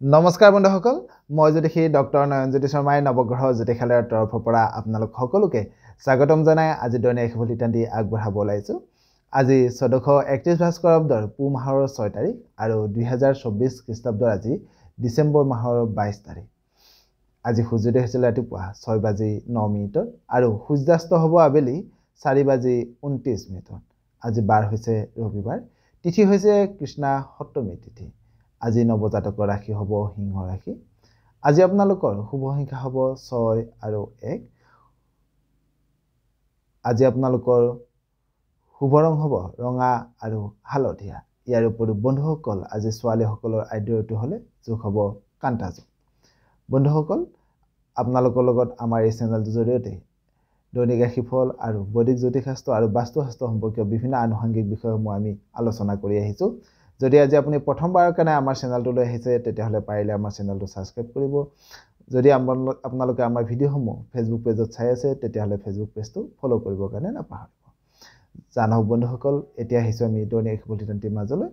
নমস্কাৰ বন্ধুসকল মই জ্যোতিষী ডক্টৰ নয়নজ্যোতি শৰ্মাই নৱগ্ৰহ জ্যোতিষালয়ৰ তৰফৰ পৰা আপোনালোক সকলোকে স্বাগতম জনাই আজি দৈনিক ৰাশিফল সিদ্ধান্তি আগবঢ়াব ওলাইছো। আজি 1431 ভাস্কৰাব্দৰ পুহ মাহৰ 6 তাৰিখ আৰু 2024 খ্ৰীষ্টাব্দৰ আজি ডিচেম্বৰ মাহৰ 22 তাৰিখ। আজি সূৰ্যোদয় হৈছিল ৰাতিপুৱা 6:09 আৰু সূৰ্যাস্ত হ'ব আবেলি 4:29। আজি বাৰ হৈছে ৰবিবাৰ, তিথি হৈছে কৃষ্ণা সপ্তমী তিথি। আজি নৱজাতকৰ ৰাশি হ'ব সিংহ ৰাশি। আজি আপোনালোকৰ শুভ সংখ্যা হ'ব 6 আৰু 1। আজি আপোনালোকৰ শুভ ৰং হ'ব ৰঙা আৰু হালধীয়া। ইয়াৰ উপৰিও বন্ধুসকল আজি ছোৱালীসকলৰ আদ্য ঋতু হ'লে যোগ হ'ব কান্তা যোগ। বন্ধুসকল আপোনালোকৰ লগত আমাৰ এই চেনেলটোৰ জৰিয়তে দৈনিক ৰাশিফল আৰু বৈদিক জ্যোতিষশাস্ত্ৰ আৰু বাস্তুশাস্ত্ৰ সম্পৰ্কীয় বিভিন্ন আনুষংগিক বিষয়সমূহ আমি আলোচনা কৰি আহিছোঁ। যদি আজি আপুনি প্ৰথমবাৰৰ কাৰণে আমাৰ চেনেলটোলৈ আহিছে তেতিয়াহ'লে পাৰিলে আমাৰ চেনেলটো ছাবস্ক্ৰাইব কৰিব। যদি আপোনালোকে আমাৰ ভিডিঅ'সমূহ ফেচবুক পেজত চাই আছে তেতিয়াহ'লে ফেচবুক পেজটো ফ'ল' কৰিবৰ কাৰণে নাপাহৰিব। জানক বন্ধুসকল এতিয়া আহিছোঁ আমি দৈনিক ৰাশিফল সিদ্ধান্তিৰ মাজলৈ।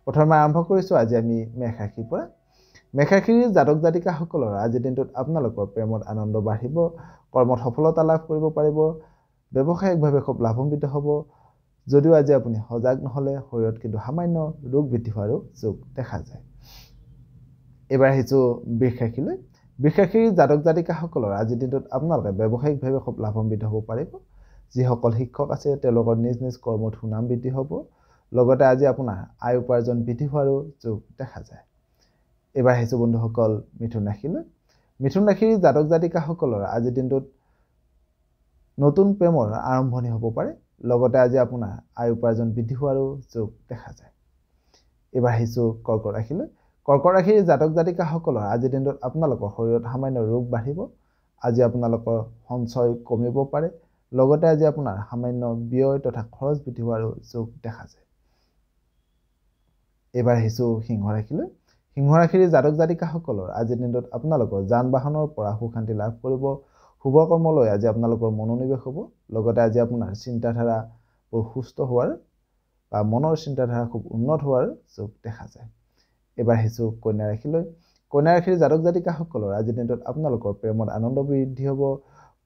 প্ৰথমে আৰম্ভ কৰিছোঁ আজি আমি মেষ ৰাশিৰ পৰা। মেষ ৰাশিৰ জাতক জাতিকাসকলৰ আজিৰ দিনটোত আপোনালোকৰ প্ৰেমত আনন্দ বাঢ়িব, কৰ্মত সফলতা লাভ কৰিব পাৰিব, ব্যৱসায়িকভাৱে খুব লাভান্বিত হ'ব। যদিও আজি আপুনি সজাগ নহ'লে শৰীৰত কিন্তু সামান্য ৰোগ বৃদ্ধি হোৱাৰো যোগ দেখা যায়। এইবাৰ আহিছোঁ বৃষ ৰাশিলৈ। বৃষ ৰাশিৰ জাতক জাতিকাসকলৰ আজিৰ দিনটোত আপোনালোকে ব্যৱসায়িকভাৱে খুব লাভান্বিত হ'ব পাৰিব। যিসকল শিক্ষক আছে তেওঁলোকৰ নিজ নিজ কৰ্মত সুনাম বৃদ্ধি হ'ব। লগতে আজি আপোনাৰ আয় উপাৰ্জন বৃদ্ধি হোৱাৰো যোগ দেখা যায়। এইবাৰ আহিছোঁ বন্ধুসকল মিথুন ৰাশিলৈ। মিথুন ৰাশিৰ জাতক জাতিকাসকলৰ আজিৰ দিনটোত নতুন প্ৰেমৰ আৰম্ভণি হ'ব পাৰে। লগতে আজি আপোনাৰ আয় উপাৰ্জন বৃদ্ধি হোৱাৰো যোগ দেখা যায়। এইবাৰ আহিছোঁ কৰ্কট ৰাশিলৈ। কৰ্কট ৰাশিৰ জাতক জাতিকাসকলৰ আজিৰ দিনটোত আপোনালোকৰ শৰীৰত সামান্য ৰোগ বাঢ়িব। আজি আপোনালোকৰ সঞ্চয় কমিব পাৰে। লগতে আজি আপোনাৰ সামান্য ব্যয় তথা খৰচ বৃদ্ধি হোৱাৰো যোগ দেখা যায়। এইবাৰ আহিছোঁ সিংহ ৰাশিলৈ। সিংহ ৰাশিৰ জাতক জাতিকাসকলৰ আজিৰ দিনটোত আপোনালোকৰ যান বাহনৰ পৰা সুখ শান্তি লাভ কৰিব। শুভ কৰ্মলৈ আজি আপোনালোকৰ মনোনিৱেশ হ'ব। লগতে আজি আপোনাৰ চিন্তাধাৰাবোৰ সুস্থ হোৱাৰ বা মনৰ চিন্তাধাৰা খুব উন্নত হোৱাৰ যোগ দেখা যায়। এইবাৰ আহিছোঁ কন্যা ৰাশিলৈ। কন্যা ৰাশিৰ জাতক জাতিকাসকলৰ আজিৰ দিনটোত আপোনালোকৰ প্ৰেমত আনন্দ বৃদ্ধি হ'ব।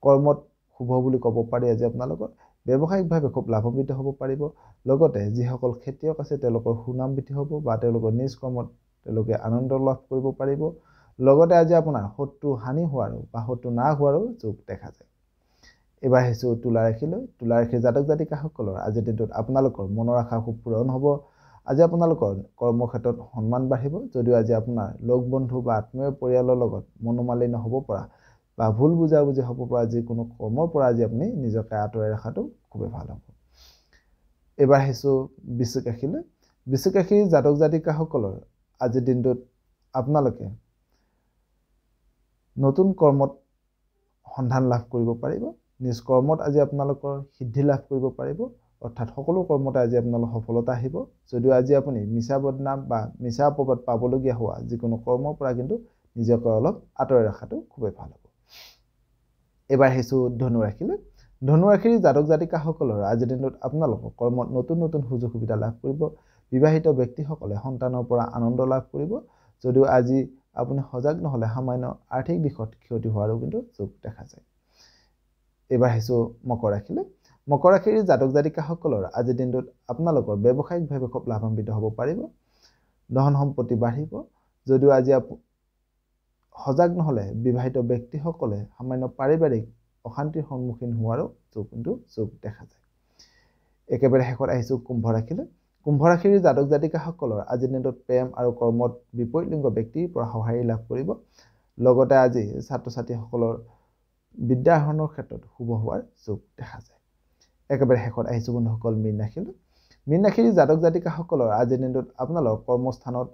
কৰ্মত শুভ বুলি ক'ব পাৰি আজি আপোনালোকৰ ব্যৱসায়িকভাৱে খুব লাভান্বিত হ'ব পাৰিব। লগতে যিসকল খেতিয়ক আছে তেওঁলোকৰ সুনাম বৃদ্ধি হ'ব বা তেওঁলোকৰ নিজ কৰ্মত তেওঁলোকে আনন্দ লাভ কৰিব পাৰিব। লগতে আজি আপোনাৰ শত্ৰু হানি হোৱাৰো বা শত্ৰু নাশ হোৱাৰো যোগ দেখা যায়। এইবাৰ আহিছোঁ তুলা ৰাশিলৈ। তুলা ৰাশিৰ জাতক জাতিকাসকলৰ আজিৰ দিনটোত আপোনালোকৰ মনৰ আশা খুব পূৰণ হ'ব। আজি আপোনালোকৰ কৰ্মক্ষেত্ৰত সন্মান বাঢ়িব। যদিও আজি আপোনাৰ লগ বন্ধু বা আত্মীয় পৰিয়ালৰ লগত মনোমালিন্য হ'ব পৰা বা ভুল বুজাবুজি হ'ব পৰা যিকোনো কৰ্মৰ পৰা আজি আপুনি নিজকে আঁতৰাই ৰখাটো খুবেই ভাল হ'ব। এইবাৰ আহিছোঁ বৃশ্চিক ৰাশিলৈ। বৃশ্চিক ৰাশিৰ জাতক জাতিকাসকলৰ আজিৰ দিনটোত আপোনালোকে নতুন কৰ্মত সন্ধান লাভ কৰিব পাৰিব। নিজ কৰ্মত আজি আপোনালোকৰ সিদ্ধি লাভ কৰিব পাৰিব। অৰ্থাৎ সকলো কৰ্মতে আজি আপোনালোকৰ সফলতা আহিব। যদিও আজি আপুনি মিছা বদনাম বা মিছা অপবাদ পাবলগীয়া হোৱা যিকোনো কৰ্মৰ পৰা কিন্তু নিজকে অলপ আঁতৰাই ৰখাটো খুবেই ভাল হ'ব। এইবাৰ আহিছোঁ ধনু ৰাশিলৈ। ধনু ৰাশিৰ জাতক জাতিকাসকলৰ আজিৰ দিনটোত আপোনালোকৰ কৰ্মত নতুন নতুন সুযোগ সুবিধা লাভ কৰিব। বিবাহিত ব্যক্তিসকলে সন্তানৰ পৰা আনন্দ লাভ কৰিব। যদিও আজি আপুনি সজাগ নহ'লে সামান্য আৰ্থিক দিশত ক্ষতি হোৱাৰো কিন্তু যোগ দেখা যায়। এইবাৰ আহিছোঁ মকৰ ৰাশিলৈ। মকৰ ৰাশিৰ জাতক জাতিকাসকলৰ আজিৰ দিনটোত আপোনালোকৰ ব্যৱসায়িকভাৱে খুব লাভান্বিত হ'ব পাৰিব। ধন সম্পত্তি বাঢ়িব। যদিও আজি সজাগ নহ'লে বিবাহিত ব্যক্তিসকলে সামান্য পাৰিবাৰিক অশান্তিৰ সন্মুখীন হোৱাৰো কিন্তু যোগ দেখা যায়। একেবাৰে শেষত আহিছোঁ কুম্ভ ৰাশিলৈ। কুম্ভ ৰাশিৰ জাতক জাতিকাসকলৰ আজিৰ দিনটোত প্ৰেম আৰু কৰ্মত বিপৰীত লিংগ ব্যক্তিৰ পৰা সঁহাৰি লাভ কৰিব। লগতে আজি ছাত্ৰ ছাত্ৰীসকলৰ বিদ্যা আহৰণৰ ক্ষেত্ৰত শুভ হোৱাৰ যোগ দেখা যায়। একেবাৰে শেষত আহিছোঁ বন্ধুসকল মীন ৰাশিলৈ। মীন ৰাশিৰ জাতক জাতিকাসকলৰ আজিৰ দিনটোত আপোনালোকৰ কৰ্মস্থানত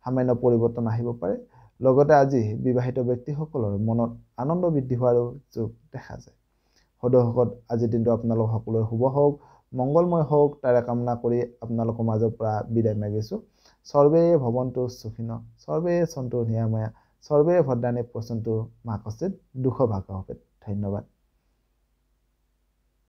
সামান্য পৰিৱৰ্তন আহিব পাৰে। লগতে আজি বিবাহিত ব্যক্তিসকলৰ মনত আনন্দ বৃদ্ধি হোৱাৰো যোগ দেখা যায়। সদৌ আজিৰ দিনটো আপোনালোক সকলোৰে শুভ হওক, মংগলময় হওক তাৰে কামনা কৰি আপোনালোকৰ মাজৰ পৰা বিদায় মাগিছোঁ। সৰ্বে ভৱন্তু সুখিনঃ, সৰ্বে সন্তু নিৰাময়া, সৰ্বে ভদ্ৰাণি পশ্যন্তু মা কশ্চিৎ দুঃখ ভাগ ভৱেৎ। ধন্যবাদ।